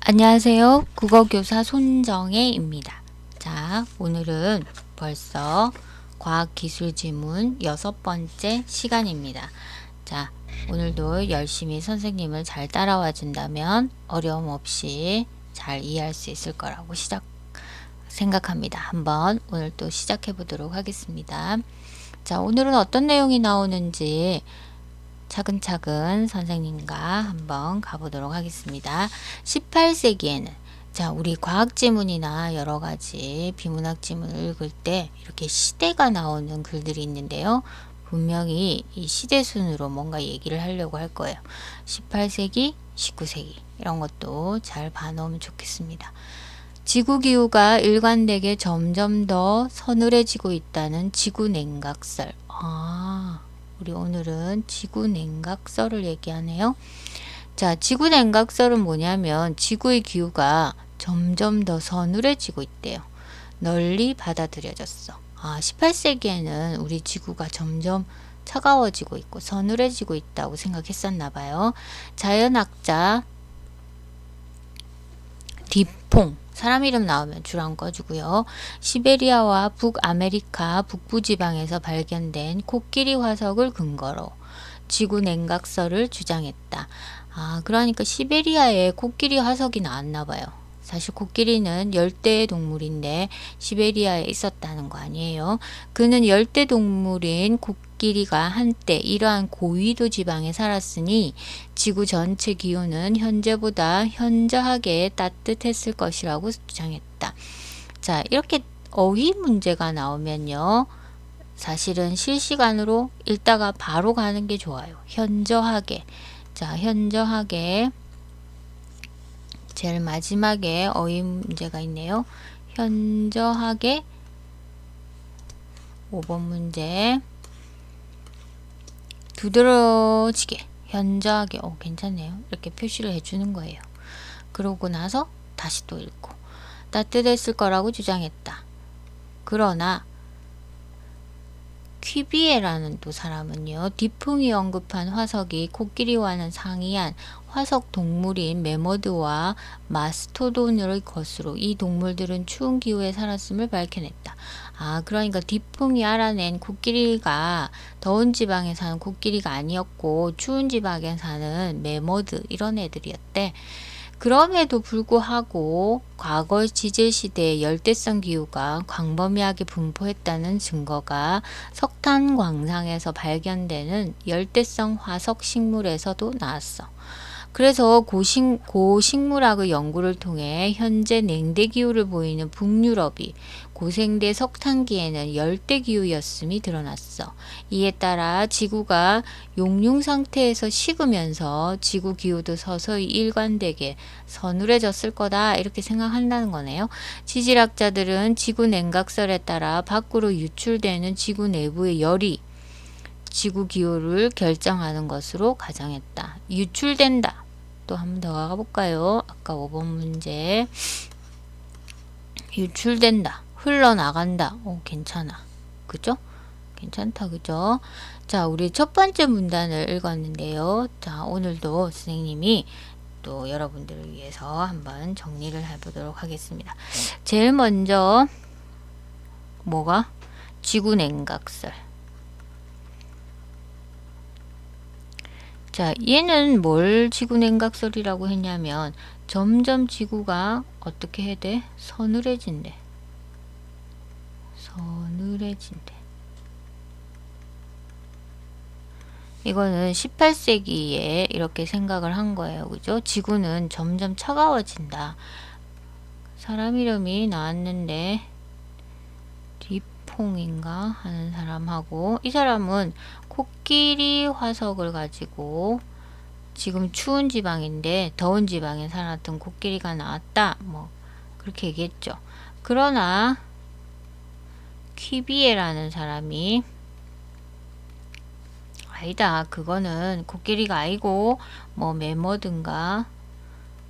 안녕하세요. 국어교사 손정혜입니다. 자, 오늘은 벌써 과학기술지문 6번째 시간입니다. 자, 오늘도 열심히 선생님을 잘 따라와 준다면 어려움 없이 잘 이해할 수 있을 거라고 생각합니다. 한번 오늘 또 시작해 보도록 하겠습니다. 자, 오늘은 어떤 내용이 나오는지 차근차근 선생님과 한번 가보도록 하겠습니다. 18세기에는 자, 우리 과학 지문이나 여러 가지 비문학 지문을 읽을 때 이렇게 시대가 나오는 글들이 있는데요. 분명히 이 시대 순으로 뭔가 얘기를 하려고 할 거예요. 18세기, 19세기 이런 것도 잘 봐놓으면 좋겠습니다. 지구기후가 일관되게 점점 더 서늘해지고 있다는 지구냉각설. 우리 오늘은 지구냉각설을 얘기하네요. 자, 지구냉각설은 뭐냐면 지구의 기후가 점점 더 서늘해지고 있대요. 널리 받아들여졌어. 18세기에는 우리 지구가 점점 차가워지고 있고 서늘해지고 있다고 생각했었나 봐요. 자연학자 디퐁, 사람 이름 나오면 줄 안 꺼주고요. 시베리아와 북아메리카 북부지방에서 발견된 코끼리 화석을 근거로 지구 냉각설을 주장했다. 그러니까 시베리아에 코끼리 화석이 나왔나 봐요. 사실 코끼리는 열대 동물인데 시베리아에 있었다는 거 아니에요. 그는 열대 동물인 코끼리가 한때 이러한 고위도 지방에 살았으니 지구 전체 기온은 현재보다 현저하게 따뜻했을 것이라고 주장했다. 자, 이렇게 어휘 문제가 나오면요. 사실은 실시간으로 읽다가 바로 가는 게 좋아요. 현저하게. 자, 현저하게. 제일 마지막에 어휘 문제가 있네요. 현저하게 5번 문제 두드러지게 현저하게 괜찮네요. 이렇게 표시를 해주는 거예요. 그러고 나서 다시 또 읽고 따뜻했을 거라고 주장했다. 그러나 퀴비에라는 또 사람은요. 디풍이 언급한 화석이 코끼리와는 상이한 화석 동물인 메머드와 마스토돈의 것으로 이 동물들은 추운 기후에 살았음을 밝혀냈다. 그러니까 디풍이 알아낸 코끼리가 더운 지방에 사는 코끼리가 아니었고 추운 지방에 사는 메머드 이런 애들이었대. 그럼에도 불구하고 과거 지질시대의 열대성 기후가 광범위하게 분포했다는 증거가 석탄 광상에서 발견되는 열대성 화석 식물에서도 나왔어. 그래서 고식물학의 연구를 통해 현재 냉대기후를 보이는 북유럽이 고생대 석탄기에는 열대기후였음이 드러났어. 이에 따라 지구가 용융 상태에서 식으면서 지구기후도 서서히 일관되게 서늘해졌을 거다 이렇게 생각한다는 거네요. 지질학자들은 지구 냉각설에 따라 밖으로 유출되는 지구 내부의 열이 지구 기후를 결정하는 것으로 가정했다. 유출된다. 또 한 번 더 가볼까요? 아까 5번 문제. 유출된다. 흘러나간다. 괜찮아. 그죠? 괜찮다. 그죠? 자, 우리 첫 번째 문단을 읽었는데요. 자, 오늘도 선생님이 또 여러분들을 위해서 한번 정리를 해보도록 하겠습니다. 제일 먼저 뭐가? 지구냉각설. 자, 얘는 뭘 지구냉각설이라고 했냐면 점점 지구가 어떻게 해야 돼? 서늘해진대. 서늘해진대. 이거는 18세기에 이렇게 생각을 한 거예요. 그죠? 지구는 점점 차가워진다. 사람 이름이 나왔는데 디퐁인가 하는 사람하고 이 사람은 코끼리 화석을 가지고 지금 추운 지방인데 더운 지방에 살았던 코끼리가 나왔다. 뭐 그렇게 얘기했죠. 그러나 퀴비에라는 사람이 아니다. 그거는 코끼리가 아니고 뭐 메머든가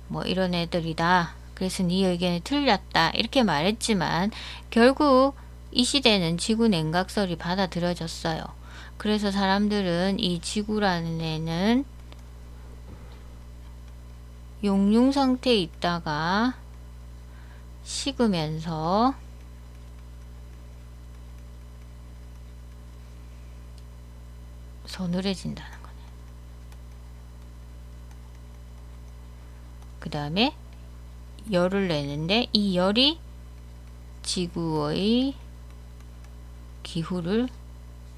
뭐 이런 애들이다. 그래서 네 의견이 틀렸다. 이렇게 말했지만 결국 이 시대는 지구 냉각설이 받아들여졌어요. 그래서 사람들은 이 지구라는 애는 용융 상태에 있다가 식으면서 서늘해진다는 거네. 그 다음에 열을 내는데 이 열이 지구의 기후를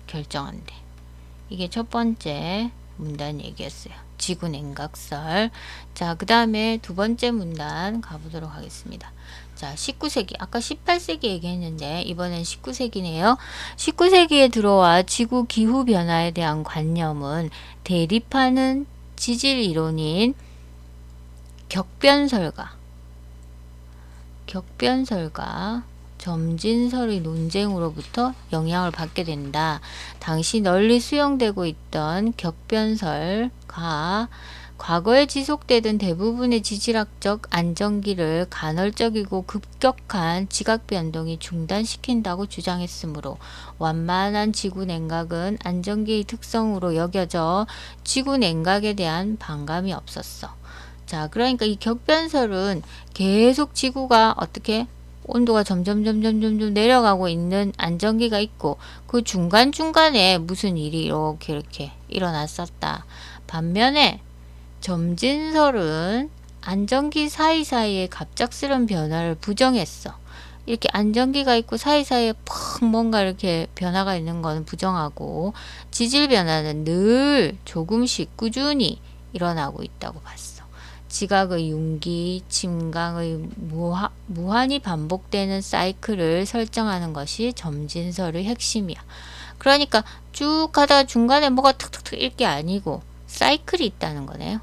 결정한대. 이게 첫 번째 문단 얘기였어요. 지구 냉각설. 자, 그 다음에 두 번째 문단 가보도록 하겠습니다. 자, 19세기. 아까 18세기 얘기했는데 이번엔 19세기네요. 19세기에 들어와 지구 기후 변화에 대한 관념은 대립하는 지질 이론인 격변설과 점진설의 논쟁으로부터 영향을 받게 된다. 당시 널리 수용되고 있던 격변설과 과거에 지속되던 대부분의 지질학적 안정기를 간헐적이고 급격한 지각변동이 중단시킨다고 주장했으므로 완만한 지구 냉각은 안정기의 특성으로 여겨져 지구 냉각에 대한 반감이 없었어. 자, 그러니까 이 격변설은 계속 지구가 어떻게 온도가 점점 내려가고 있는 안정기가 있고 그 중간중간에 무슨 일이 이렇게 일어났었다. 반면에 점진설은 안정기 사이사이에 갑작스런 변화를 부정했어. 이렇게 안정기가 있고 사이사이에 팍 뭔가 이렇게 변화가 있는 건 부정하고 지질 변화는 늘 조금씩 꾸준히 일어나고 있다고 봤어. 지각의 융기, 침강의 무한히 반복되는 사이클을 설정하는 것이 점진설의 핵심이야. 그러니까 쭉 가다가 중간에 뭐가 툭툭툭 이렇게 아니고 사이클이 있다는 거네요.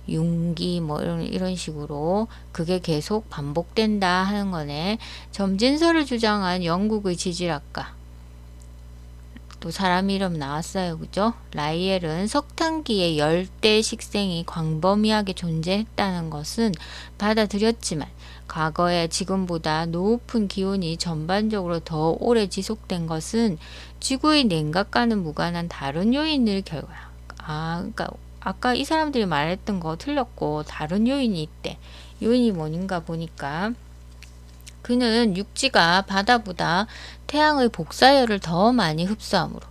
융기 뭐 이런 식으로 그게 계속 반복된다 하는 거네. 점진설을 주장한 영국의 지질학가 또 사람 이름 나왔어요. 그죠? 라이엘은 석탄기의 열대 식생이 광범위하게 존재했다는 것은 받아들였지만 과거에 지금보다 높은 기온이 전반적으로 더 오래 지속된 것은 지구의 냉각과는 무관한 다른 요인을 결과야. 그러니까 아까 이 사람들이 말했던 거 틀렸고 다른 요인이 있대. 요인이 뭔가 보니까 그는 육지가 바다보다 태양의 복사열을 더 많이 흡수하므로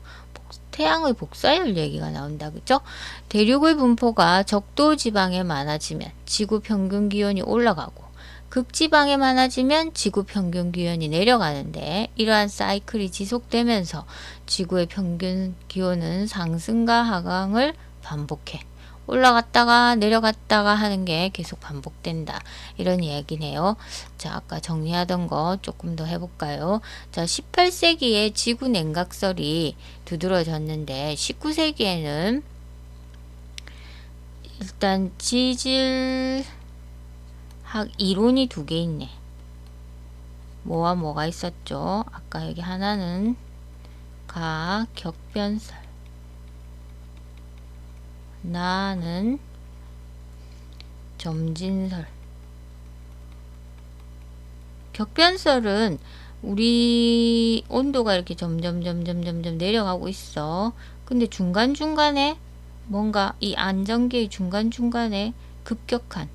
태양의 복사열 얘기가 나온다. 그죠? 대륙의 분포가 적도 지방에 많아지면 지구 평균 기온이 올라가고 극지방에 많아지면 지구 평균 기온이 내려가는데 이러한 사이클이 지속되면서 지구의 평균 기온은 상승과 하강을 반복해. 올라갔다가 내려갔다가 하는 게 계속 반복된다. 이런 이야기네요. 자, 아까 정리하던 거 조금 더 해볼까요? 자, 18세기에 지구 냉각설이 두드러졌는데 19세기에는 일단 지질학 이론이 두 개 있네. 뭐와 뭐가 있었죠? 아까 여기 하나는 격변설, 나는 점진설. 격변설은 우리 온도가 이렇게 점점 내려가고 있어. 근데 중간중간에 뭔가 이 안정기의 중간중간에 급격한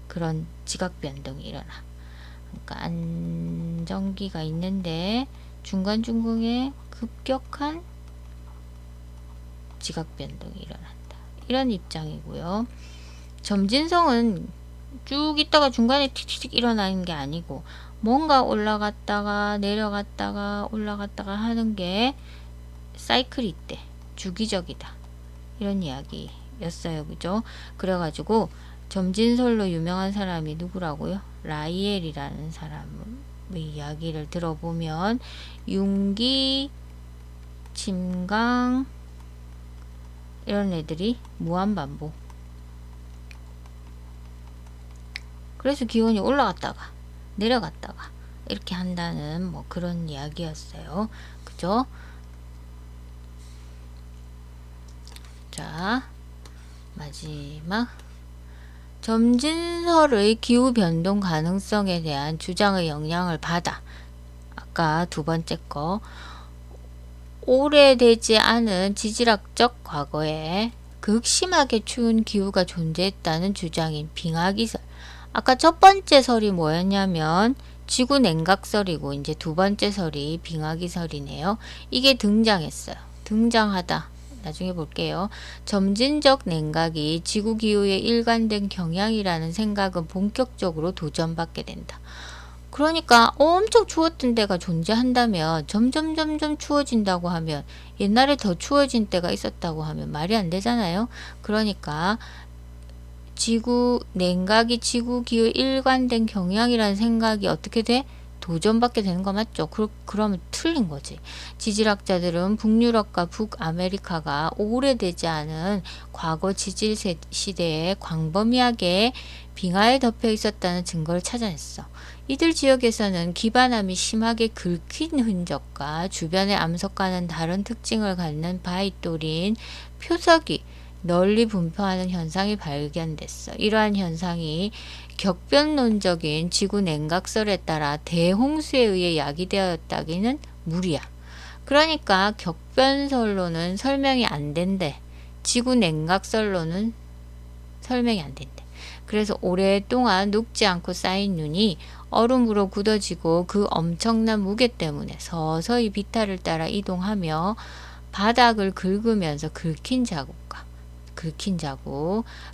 그런 지각 변동이 일어나. 그러니까 안정기가 있는데 중간중간에 급격한 지각 변동이 일어난다. 이런 입장이고요. 점진성은 쭉 있다가 중간에 틱틱 일어나는 게 아니고 뭔가 올라갔다가 내려갔다가 올라갔다가 하는 게 사이클이 있대. 주기적이다. 이런 이야기였어요. 그죠? 그래가지고 점진설로 유명한 사람이 누구라고요? 라이엘이라는 사람의 이야기를 들어보면 융기, 침강 이런 애들이 무한반복. 그래서 기온이 올라갔다가 내려갔다가 이렇게 한다는 뭐 그런 이야기였어요. 그죠? 자, 마지막 점진설의 기후변동 가능성에 대한 주장의 영향을 받아. 아까 두 번째 거 오래되지 않은 지질학적 과거에 극심하게 추운 기후가 존재했다는 주장인 빙하기설. 아까 첫 번째 설이 뭐였냐면 지구 냉각설이고 이제 두 번째 설이 빙하기설이네요. 이게 등장했어요. 등장하다. 나중에 볼게요. 점진적 냉각이 지구 기후의 일관된 경향이라는 생각은 본격적으로 도전받게 된다. 그러니까 엄청 추웠던 때가 존재한다면 점점 추워진다고 하면 옛날에 더 추워진 때가 있었다고 하면 말이 안 되잖아요. 그러니까 지구 냉각이 지구 기후 일관된 경향이라는 생각이 어떻게 돼? 도전받게 되는 거 맞죠? 그러면 틀린 거지. 지질학자들은 북유럽과 북아메리카가 오래되지 않은 과거 지질 시대에 광범위하게 빙하에 덮여 있었다는 증거를 찾아냈어. 이들 지역에서는 기반함이 심하게 긁힌 흔적과 주변의 암석과는 다른 특징을 갖는 바위돌인 표석이 널리 분포하는 현상이 발견됐어. 이러한 현상이 격변론적인 지구 냉각설에 따라 대홍수에 의해 야기되었다기는 무리야. 그러니까 격변설로는 설명이 안 된대. 지구 냉각설로는 설명이 안 된대. 그래서 오랫동안 녹지 않고 쌓인 눈이 얼음으로 굳어지고 그 엄청난 무게 때문에 서서히 비탈을 따라 이동하며 바닥을 긁으면서 긁힌 자국,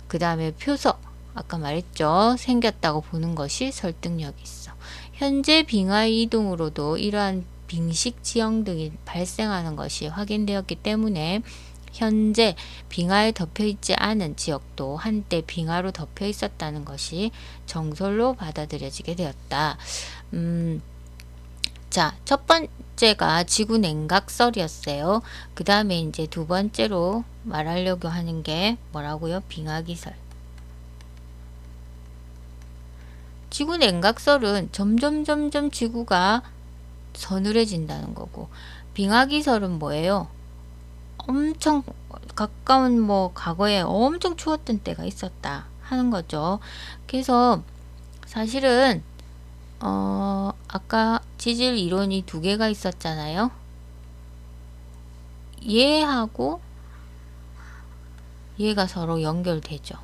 그 다음에 표석, 아까 말했죠. 생겼다고 보는 것이 설득력이 있어. 현재 빙하의 이동으로도 이러한 빙식 지형 등이 발생하는 것이 확인되었기 때문에 현재 빙하에 덮여 있지 않은 지역도 한때 빙하로 덮여 있었다는 것이 정설로 받아들여지게 되었다. 자, 첫 번째가 지구 냉각설이었어요. 그 다음에 이제 두 번째로 말하려고 하는 게 뭐라고요? 빙하기설. 지구 냉각설은 점점 지구가 서늘해진다는 거고, 빙하기설은 뭐예요? 엄청 가까운 과거에 엄청 추웠던 때가 있었다 하는 거죠. 그래서 사실은 아까 지질 이론이 두 개가 있었잖아요. 얘하고 얘가 서로 연결되죠.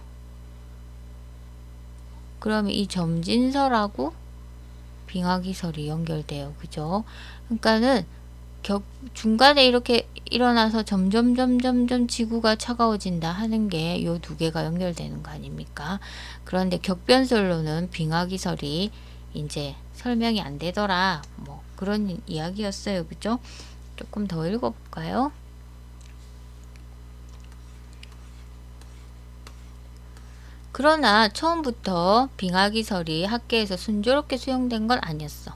그러면 이 점진설하고 빙하기설이 연결돼요. 그죠? 그러니까는 중간에 이렇게 일어나서 점점 지구가 차가워진다 하는 게 요 두 개가 연결되는 거 아닙니까? 그런데 격변설로는 빙하기설이 이제 설명이 안 되더라. 뭐 그런 이야기였어요. 그죠? 조금 더 읽어볼까요? 그러나 처음부터 빙하기설이 학계에서 순조롭게 수용된 건 아니었어.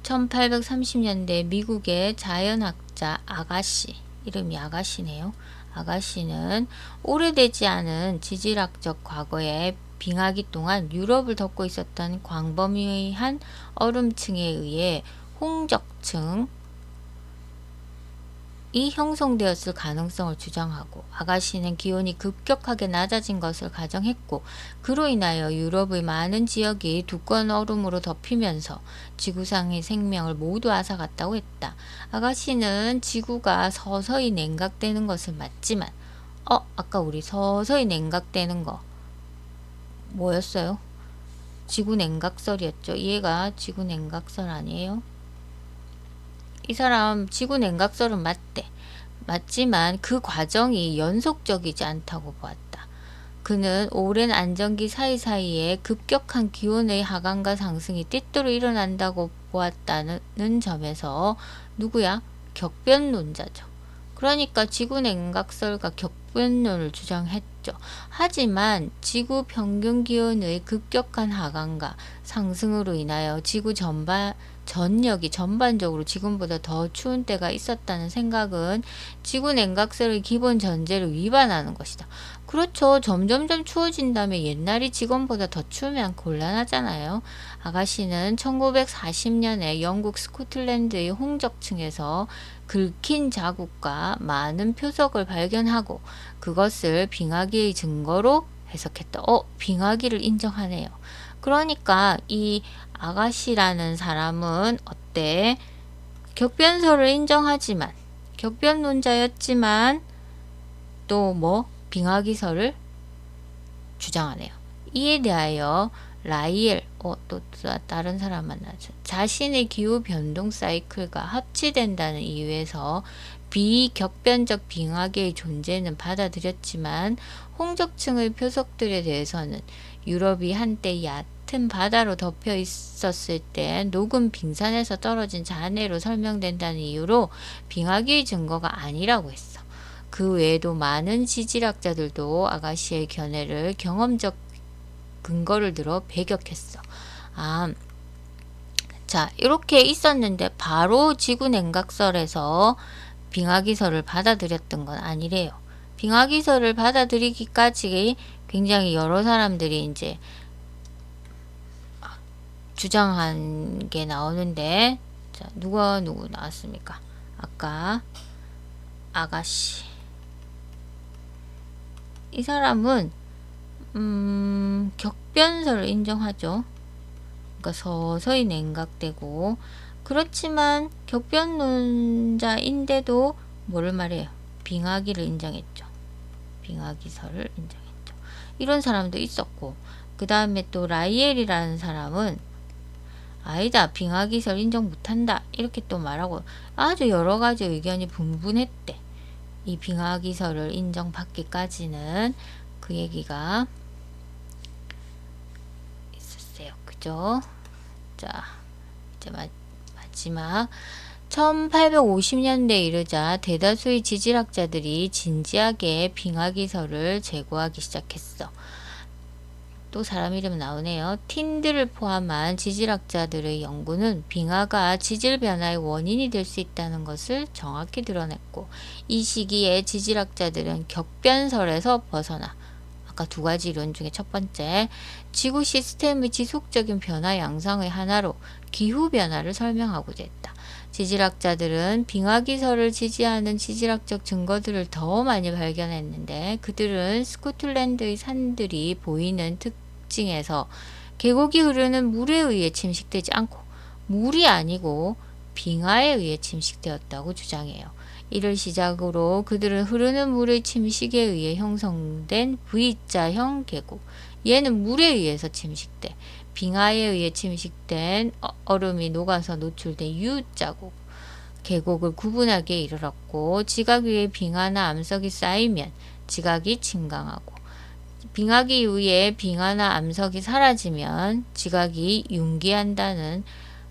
1830년대 미국의 자연학자 아가시, 이름이 아가시네요. 아가시는 오래되지 않은 지질학적 과거에 빙하기 동안 유럽을 덮고 있었던 광범위한 얼음층에 의해 홍적층 이 형성되었을 가능성을 주장하고, 아가시는 기온이 급격하게 낮아진 것을 가정했고 그로 인하여 유럽의 많은 지역이 두꺼운 얼음으로 덮이면서 지구상의 생명을 모두 앗아갔다고 했다. 아가시는 지구가 서서히 냉각되는 것을 맞지만 아까 우리 서서히 냉각되는 거 뭐였어요? 지구 냉각설이었죠. 얘가 지구 냉각설 아니에요? 이 사람 지구 냉각설은 맞대. 맞지만 그 과정이 연속적이지 않다고 보았다. 그는 오랜 안정기 사이사이에 급격한 기온의 하강과 상승이 때때로 일어난다고 보았다는 점에서 누구야? 격변론자죠. 그러니까 지구 냉각설과 격변론을 주장했죠. 하지만 지구 평균 기온의 급격한 하강과 상승으로 인하여 지구 전역이 전반적으로 지금보다 더 추운 때가 있었다는 생각은 지구 냉각설의 기본 전제를 위반하는 것이다. 그렇죠. 점점 추워진다면 옛날이 지금보다 더 추우면 곤란하잖아요. 아가씨는 1940년에 영국 스코틀랜드의 홍적층에서 긁힌 자국과 많은 표석을 발견하고 그것을 빙하기의 증거로 해석했다. 빙하기를 인정하네요. 그러니까 이 아가씨라는 사람은 어때? 격변설을 인정하지만 격변론자였지만 또 뭐 빙하기설을 주장하네요. 이에 대하여 라이엘 또 다른 사람 만나죠. 자신의 기후 변동 사이클과 합치된다는 이유에서 비격변적 빙하계의 존재는 받아들였지만 홍적층의 표석들에 대해서는 유럽이 한때 얕은 바다로 덮여 있었을 때 녹은 빙산에서 떨어진 잔해로 설명된다는 이유로 빙하기의 증거가 아니라고 했어. 그 외에도 많은 지질학자들도 아가씨의 견해를 경험적 근거를 들어 배격했어. 자, 이렇게 있었는데 바로 지구 냉각설에서 빙하기설을 받아들였던 건 아니래요. 빙하기설을 받아들이기까지 굉장히 여러 사람들이 이제 주장한 게 나오는데, 자, 누구 나왔습니까? 아까 아가씨. 이 사람은 격변설을 인정하죠. 그러니까 서서히 냉각되고, 그렇지만 격변론자인데도 뭐를 말해요? 빙하기를 인정했죠. 빙하기설을 인정했죠. 이런 사람도 있었고, 그 다음에 또 라이엘이라는 사람은 아니다, 빙하기설 인정 못한다, 이렇게 또 말하고 아주 여러 가지 의견이 분분했대. 이 빙하기설을 인정받기까지는 그 얘기가 있었어요. 그죠? 자, 이제 마지막 1850년대에 이르자 대다수의 지질학자들이 진지하게 빙하기설을 제고하기 시작했어. 또 사람 이름 나오네요. 틴들을 포함한 지질학자들의 연구는 빙하가 지질 변화의 원인이 될 수 있다는 것을 정확히 드러냈고, 이 시기에 지질학자들은 격변설에서 벗어나 아까 두 가지 이론 중에 첫 번째, 지구 시스템의 지속적인 변화 양상의 하나로 기후변화를 설명하고자 했다. 지질학자들은 빙하기설을 지지하는 지질학적 증거들을 더 많이 발견했는데, 그들은 스코틀랜드의 산들이 보이는 특징에서 계곡이 흐르는 물에 의해 침식되지 않고 물이 아니고 빙하에 의해 침식되었다고 주장해요. 이를 시작으로 그들은 흐르는 물의 침식에 의해 형성된 V자형 계곡, 얘는 물에 의해서 침식돼 빙하에 의해 침식된 얼음이 녹아서 노출된 U자국 계곡을 구분하기에 이르렀고, 지각 위에 빙하나 암석이 쌓이면 지각이 증강하고, 빙하기 이후에 빙하나 암석이 사라지면 지각이 융기한다는,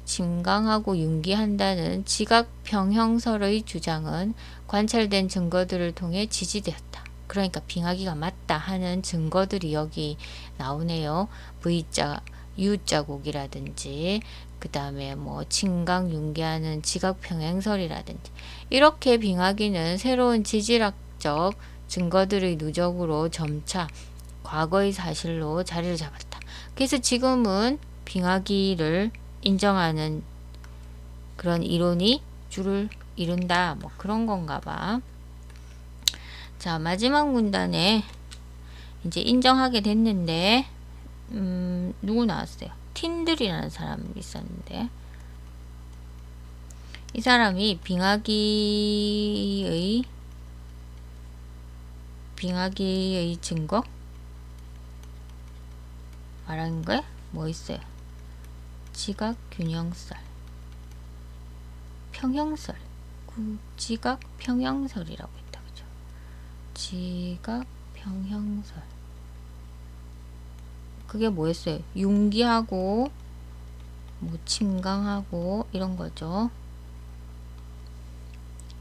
증강하고 융기한다는 지각 평형설의 주장은 관찰된 증거들을 통해 지지되었다. 그러니까 빙하기가 맞다 하는 증거들이 여기 나오네요. V자 U자국이라든지, 그 다음에 뭐 증강 융기하는 지각 평행설이라든지, 이렇게 빙하기는 새로운 지질학적 증거들의 누적으로 점차 과거의 사실로 자리를 잡았다. 그래서 지금은 빙하기를 인정하는 그런 이론이 주를 이룬다, 뭐 그런 건가 봐. 자, 마지막 문단에 이제 인정하게 됐는데, 누구 나왔어요? 틴들이라는 사람이 있었는데, 이 사람이 빙하기의 증거 말하는 거야? 뭐 있어요? 지각 균형설, 평형설, 지각 평형설이라고 했다, 그죠? 지각 평형설. 그게 뭐였어요? 융기하고 뭐 침강하고 이런 거죠.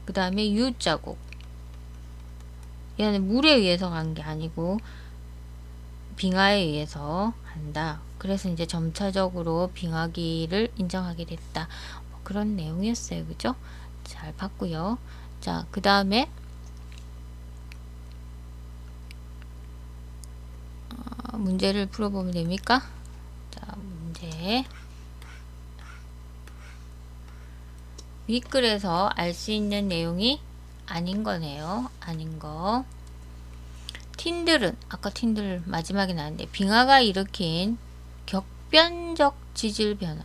그 다음에 U자국, 얘는 물에 의해서 간 게 아니고 빙하에 의해서 한다. 그래서 이제 점차적으로 빙하기를 인정하게 됐다. 뭐 그런 내용이었어요. 그죠? 잘 봤고요. 자, 그 다음에 문제를 풀어보면 됩니까? 자, 문제. 윗글에서 알 수 있는 내용이 아닌 거네요. 아닌 거. 틴들은, 아까 틴들 마지막에 나왔는데, 빙하가 일으킨 격변적 지질 변화.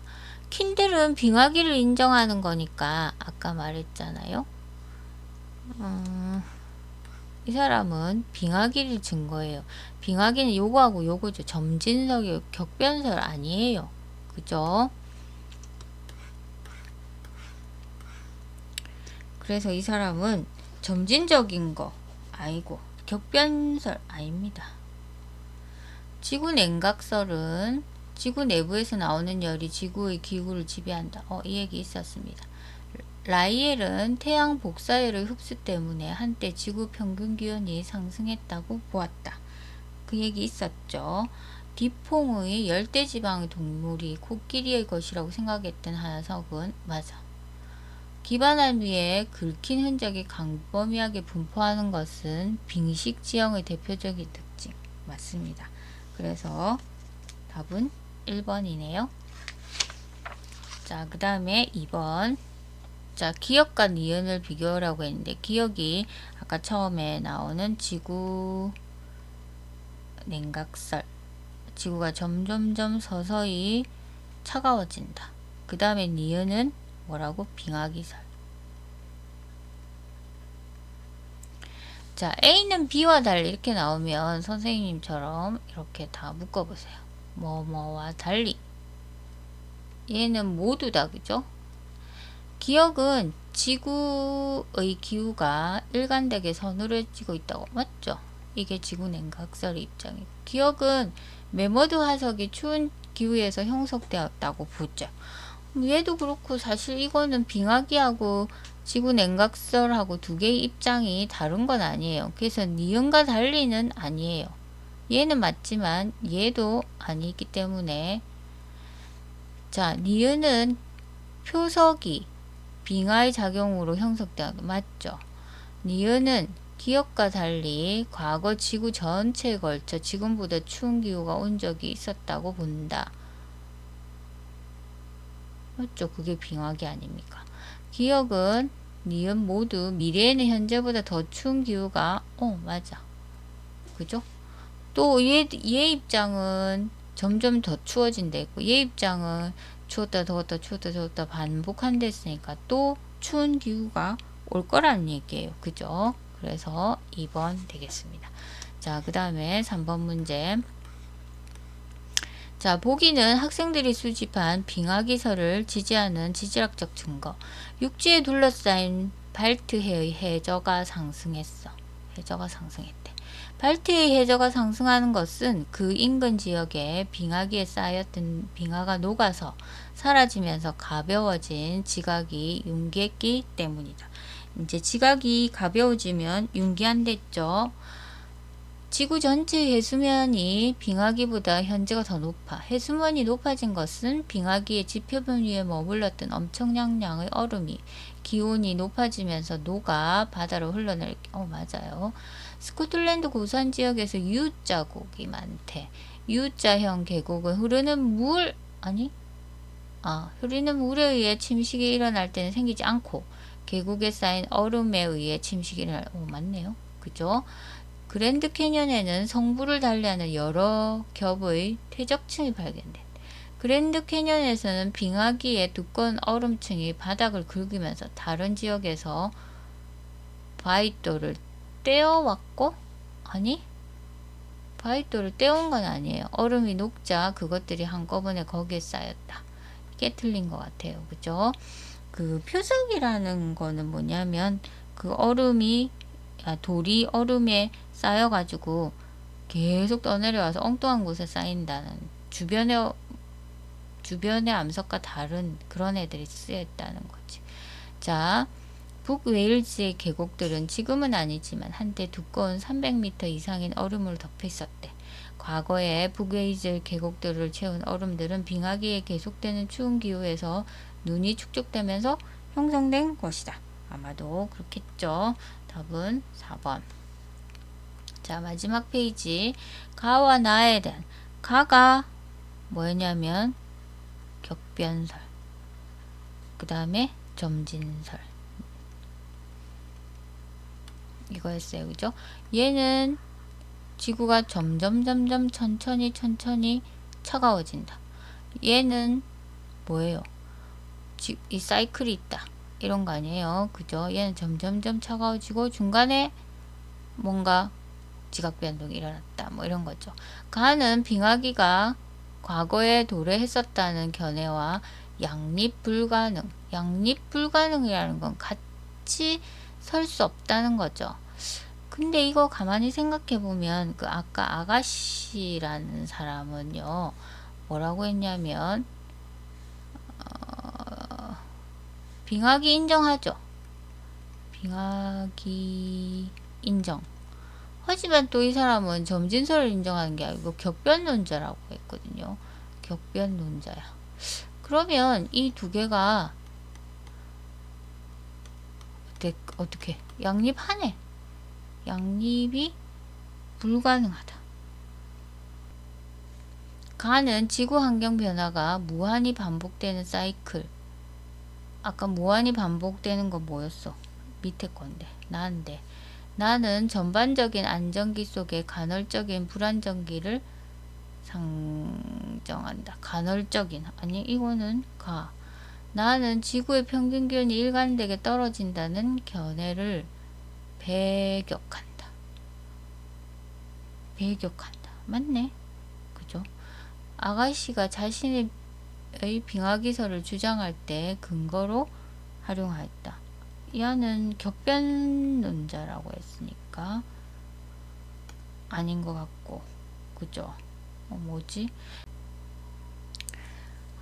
틴들은 빙하기를 인정하는 거니까 아까 말했잖아요. 이 사람은 빙하기를 증거해요. 빙하기는 요거하고 요거죠. 점진설이 격변설 아니에요. 그죠? 그래서 이 사람은 점진적인 거 아니고 격변설 아닙니다. 지구 냉각설은 지구 내부에서 나오는 열이 지구의 기후를 지배한다. 이 얘기 있었습니다. 라이엘은 태양 복사열의 흡수 때문에 한때 지구 평균 기온이 상승했다고 보았다. 그 얘기 있었죠. 디퐁의 열대지방의 동물이 코끼리의 것이라고 생각했던 하석은 맞아. 기반함 위에 긁힌 흔적이 광범위하게 분포하는 것은 빙식 지형의 대표적인 특징. 맞습니다. 그래서 답은 1번이네요. 자, 그 다음에 2번. 자, 기억과 니은을 비교하라고 했는데, 기억이 아까 처음에 나오는 지구 냉각설. 지구가 점점점 서서히 차가워진다. 그 다음에 니은은 뭐라고? 빙하기설. 자, A는 B와 달리 이렇게 나오면 선생님처럼 이렇게 다 묶어보세요. 뭐뭐와 달리. 얘는 모두 다, 그죠? 기억은 지구의 기후가 일관되게 서늘해지고 있다고. 맞죠? 이게 지구 냉각설의 입장이고, 기억은 메머드 화석이 추운 기후에서 형성되었다고 보죠. 얘도 그렇고 사실 이거는 빙하기하고 지구 냉각설하고 두 개의 입장이 다른 건 아니에요. 그래서 니은과 달리는 아니에요. 얘는 맞지만 얘도 아니기 때문에, 자, 니은은 표석이 빙하의 작용으로 형성되는 거 맞죠? 니은은 기억과 달리 과거 지구 전체에 걸쳐 지금보다 추운 기후가 온 적이 있었다고 본다. 맞죠? 그게 빙하기 아닙니까? 기억은 니은 모두 미래에는 현재보다 더 추운 기후가 맞아. 그죠? 또 얘 입장은 점점 더 추워진다 했고, 얘 입장은 추웠다 더웠다 추웠다 더웠다 반복한다 했으니까 또 추운 기후가 올 거라는 얘기예요. 그죠? 그래서 2번 되겠습니다. 자, 그 다음에 3번 문제. 자, 보기는 학생들이 수집한 빙하기설을 지지하는 지질학적 증거. 육지에 둘러싸인 발트해의 해저가 상승했어. 해저가 상승했대. 발트해의 해저가 상승하는 것은 그 인근 지역에 빙하기에 쌓였던 빙하가 녹아서 사라지면서 가벼워진 지각이 융기했기 때문이다. 이제 지각이 가벼워지면 융기한댔죠. 지구 전체 해수면이 빙하기보다 현재가 더 높아. 해수면이 높아진 것은 빙하기의 지표면 위에 머물렀던 엄청난 양의 얼음이 기온이 높아지면서 녹아 바다로 흘러내릴. 맞아요. 스코틀랜드 고산 지역에서 U자국이 많대. U자형 계곡은 흐르는 물에 의해 침식이 일어날 때는 생기지 않고 계곡에 쌓인 얼음에 의해 침식이 일어날. 맞네요. 그죠? 그랜드 캐년에는 성부를 달리하는 여러 겹의 퇴적층이 발견돼. 그랜드 캐년에서는 빙하기의 두꺼운 얼음층이 바닥을 긁으면서 다른 지역에서 바위돌을 떼어왔고, 바위돌을 떼어온 건 아니에요. 얼음이 녹자 그것들이 한꺼번에 거기에 쌓였다. 이게 틀린 것 같아요. 그죠? 그 표석이라는 거는 뭐냐면 그 돌이 얼음에 쌓여가지고 계속 떠내려와서 엉뚱한 곳에 쌓인다는, 주변의 암석과 다른 그런 애들이 쓰여있다는 거지. 자, 북웨일즈의 계곡들은 지금은 아니지만 한때 두꺼운 300m 이상인 얼음으로 덮여 있었대. 과거에 북웨일즈 계곡들을 채운 얼음들은 빙하기에 계속되는 추운 기후에서 눈이 축적되면서 형성된 것이다. 아마도 그렇겠죠. 답은 4번. 자, 마지막 페이지. 가와 나에 대한. 가가 뭐였냐면 격변설, 그 다음에 점진설, 이거였어요. 그죠? 얘는 지구가 점점 천천히 차가워진다. 얘는 뭐예요? 이 사이클이 있다. 이런 거 아니에요. 그죠? 얘는 점점 차가워지고 중간에 뭔가 지각 변동이 일어났다. 뭐 이런 거죠. 가는 빙하기가 과거에 도래했었다는 견해와 양립 불가능, 양립 불가능이라는 건 같이 설 수 없다는 거죠. 근데 이거 가만히 생각해 보면 그 아까 아가씨라는 사람은요, 뭐라고 했냐면 빙하기 인정하죠. 빙하기 인정. 하지만 또 이 사람은 점진설을 인정하는 게 아니고 격변론자라고 했거든요. 격변론자야. 그러면 이 두 개가 어떻게 양립하네. 양립이 불가능하다. 가는 지구 환경 변화가 무한히 반복되는 사이클. 아까 무한히 반복되는 건 뭐였어? 밑에 건데. 나인데. 나는 전반적인 안정기 속에 간헐적인 불안정기를 상정한다. 간헐적인. 아니, 이거는 가. 나는 지구의 평균 기온이 일관되게 떨어진다는 견해를 배격한다. 배격한다. 맞네. 그죠? 아가씨가 자신의 빙하기설을 주장할 때 근거로 활용하였다. 얘는 격변론자라고 했으니까 아닌 것 같고, 그죠? 뭐지?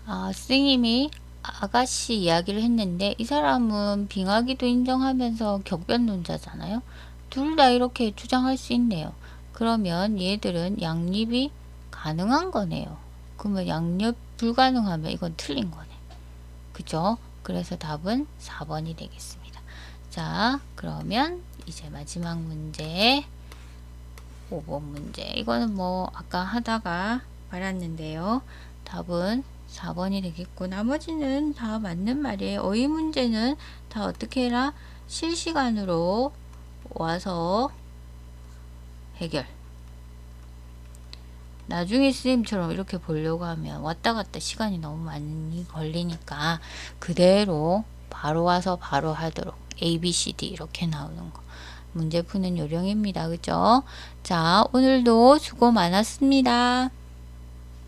선생님이 아가씨 이야기를 했는데 이 사람은 빙하기도 인정하면서 격변론자잖아요. 둘 다 이렇게 주장할 수 있네요. 그러면 얘들은 양립이 가능한 거네요. 그러면 양립 불가능하면 이건 틀린 거네. 그죠? 그래서 답은 4번이 되겠습니다. 자, 그러면 이제 마지막 문제 5번 문제. 이거는 뭐 아까 하다가 말았는데요. 답은 4번이 되겠고 나머지는 다 맞는 말이에요. 어휘 문제는 다 어떻게 해라? 실시간으로 와서 해결. 나중에 선생님처럼 이렇게 보려고 하면 왔다 갔다 시간이 너무 많이 걸리니까 그대로 바로 와서 바로 하도록 A, B, C, D 이렇게 나오는 거. 문제 푸는 요령입니다. 그죠? 자, 오늘도 수고 많았습니다.